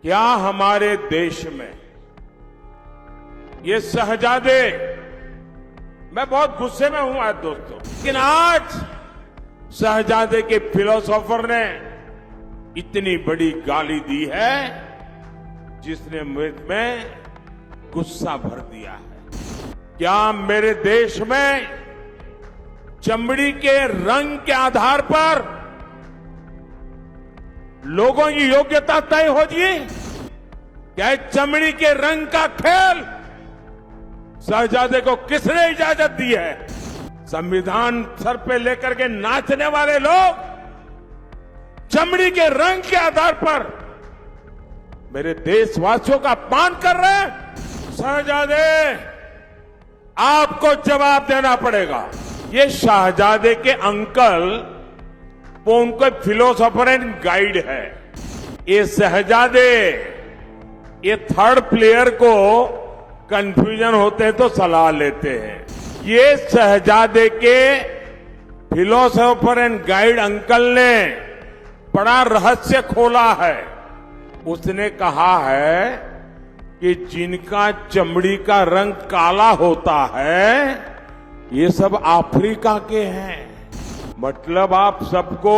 क्या हमारे देश में ये शहजादे, मैं बहुत गुस्से में हूं आज दोस्तों, लेकिन आज शहजादे के फिलोसोफर ने इतनी बड़ी गाली दी है जिसने मुझ में गुस्सा भर दिया है। क्या मेरे देश में चमड़ी के रंग के आधार पर लोगों की योग्यता तय होगी? क्या चमड़ी के रंग का खेल शहजादे को किसने इजाजत दी है? संविधान सर पे लेकर के नाचने वाले लोग चमड़ी के रंग के आधार पर मेरे देशवासियों का अपमान कर रहे हैं। शहजादे, आपको जवाब देना पड़ेगा। ये शहजादे के अंकल, वो उनका फिलोसोफर एंड गाइड है। ये शहजादे, ये थर्ड प्लेयर को कंफ्यूजन होते हैं तो सलाह लेते हैं। ये शहजादे के फिलोसोफर एंड गाइड अंकल ने बड़ा रहस्य खोला है। उसने कहा है कि जिनका चमड़ी का रंग काला होता है ये सब अफ्रीका के हैं। मतलब आप सबको,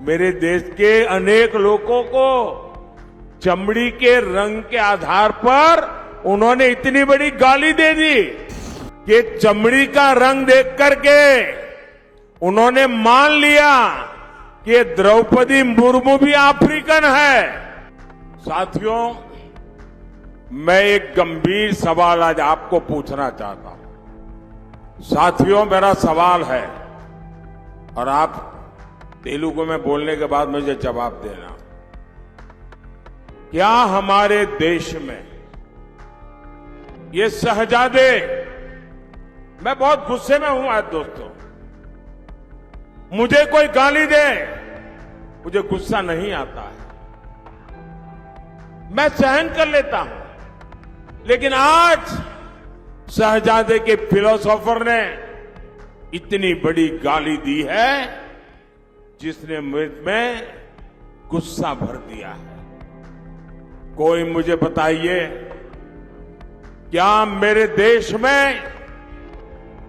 मेरे देश के अनेक लोगों को चमड़ी के रंग के आधार पर उन्होंने इतनी बड़ी गाली दे दी कि चमड़ी का रंग देख करके उन्होंने मान लिया कि द्रौपदी मुर्मू भी अफ्रीकन है। साथियों, मैं एक गंभीर सवाल आज आपको पूछना चाहता हूं। साथियों, मेरा सवाल है और आप तेलुगु में बोलने के बाद मुझे जवाब देना। क्या हमारे देश में ये शहजादे, मैं बहुत गुस्से में हूं आज दोस्तों, मुझे कोई गाली दे मुझे गुस्सा नहीं आता है, मैं सहन कर लेता हूं। लेकिन आज शहजादे के फिलोसोफर ने इतनी बड़ी गाली दी है जिसने मुझ में गुस्सा भर दिया है। कोई मुझे बताइए, क्या मेरे देश में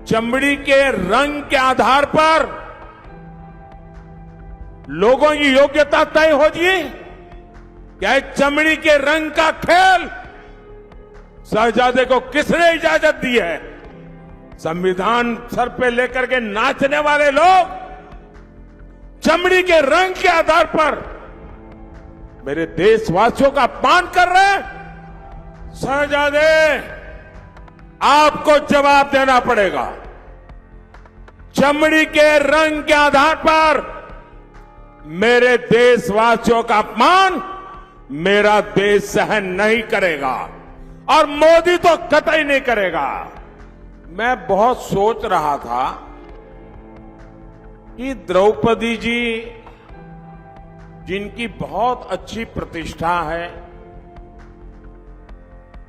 चमड़ी के रंग के आधार पर लोगों की योग्यता तय होगी? क्या चमड़ी के रंग का खेल शहजादे को किसने इजाजत दी है? संविधान सर पे लेकर के नाचने वाले लोग चमड़ी के रंग के आधार पर मेरे देशवासियों का अपमान कर रहे हैं। शहजादे, आपको जवाब देना पड़ेगा। चमड़ी के रंग के आधार पर मेरे देशवासियों का अपमान मेरा देश सहन नहीं करेगा और मोदी तो कतई नहीं करेगा। मैं बहुत सोच रहा था कि द्रौपदी जी, जिनकी बहुत अच्छी प्रतिष्ठा है,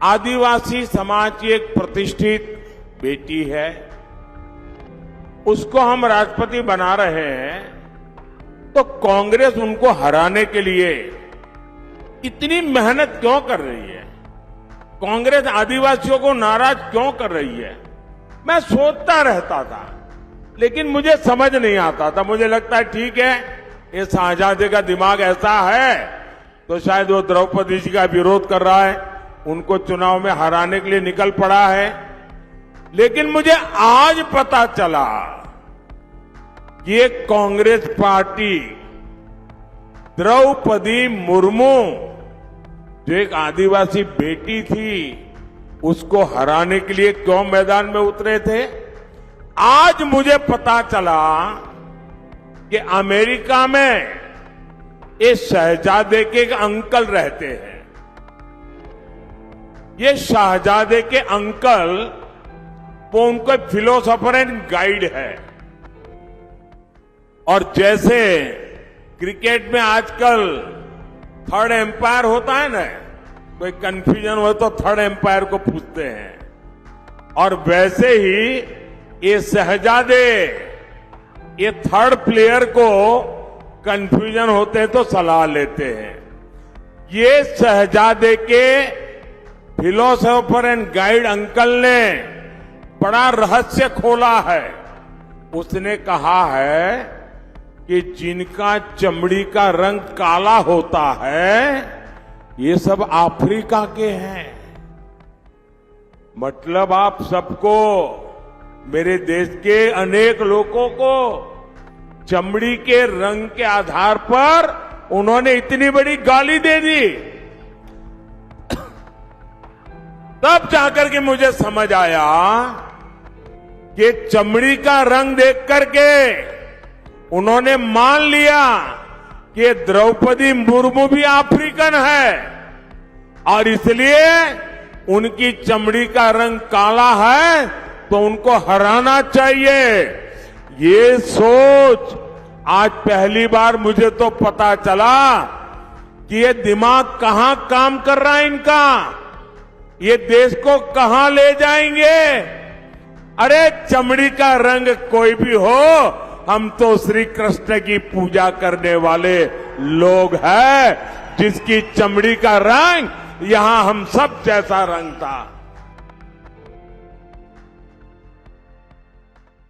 आदिवासी समाज की एक प्रतिष्ठित बेटी है, उसको हम राष्ट्रपति बना रहे हैं, तो कांग्रेस उनको हराने के लिए इतनी मेहनत क्यों कर रही है? कांग्रेस आदिवासियों को नाराज क्यों कर रही है? मैं सोचता रहता था, लेकिन मुझे समझ नहीं आता था। मुझे लगता है ठीक है, ये शहजादे का दिमाग ऐसा है तो शायद वो द्रौपदी जी का विरोध कर रहा है, उनको चुनाव में हराने के लिए निकल पड़ा है। लेकिन मुझे आज पता चला कि ये कांग्रेस पार्टी द्रौपदी मुर्मू, जो एक आदिवासी बेटी थी, उसको हराने के लिए क्यों मैदान में उतरे थे। आज मुझे पता चला कि अमेरिका में ये शहजादे के एक अंकल रहते हैं। ये शहजादे के अंकल, वो उनका फिलोसोफर एंड गाइड है। और जैसे क्रिकेट में आजकल थर्ड एम्पायर होता है ना, कोई कंफ्यूजन हो तो थर्ड एम्पायर को पूछते हैं, और वैसे ही ये शहजादे, ये थर्ड प्लेयर को कंफ्यूजन होते हैं तो सलाह लेते हैं। ये शहजादे के फिलोसोफर एंड गाइड अंकल ने बड़ा रहस्य खोला है। उसने कहा है कि जिनका चमड़ी का रंग काला होता है ये सब अफ्रीका के हैं। मतलब आप सबको, मेरे देश के अनेक लोगों को चमड़ी के रंग के आधार पर उन्होंने इतनी बड़ी गाली दे दी। तब जाकर के मुझे समझ आया कि चमड़ी का रंग देख करके उन्होंने मान लिया कि द्रौपदी मुर्मू भी अफ्रीकन है और इसलिए उनकी चमड़ी का रंग काला है तो उनको हराना चाहिए। ये सोच आज पहली बार मुझे तो पता चला कि ये दिमाग कहां काम कर रहा है इनका, ये देश को कहां ले जाएंगे। अरे चमड़ी का रंग कोई भी हो, हम तो श्री कृष्ण की पूजा करने वाले लोग हैं, जिसकी चमड़ी का रंग यहां हम सब जैसा रंग था।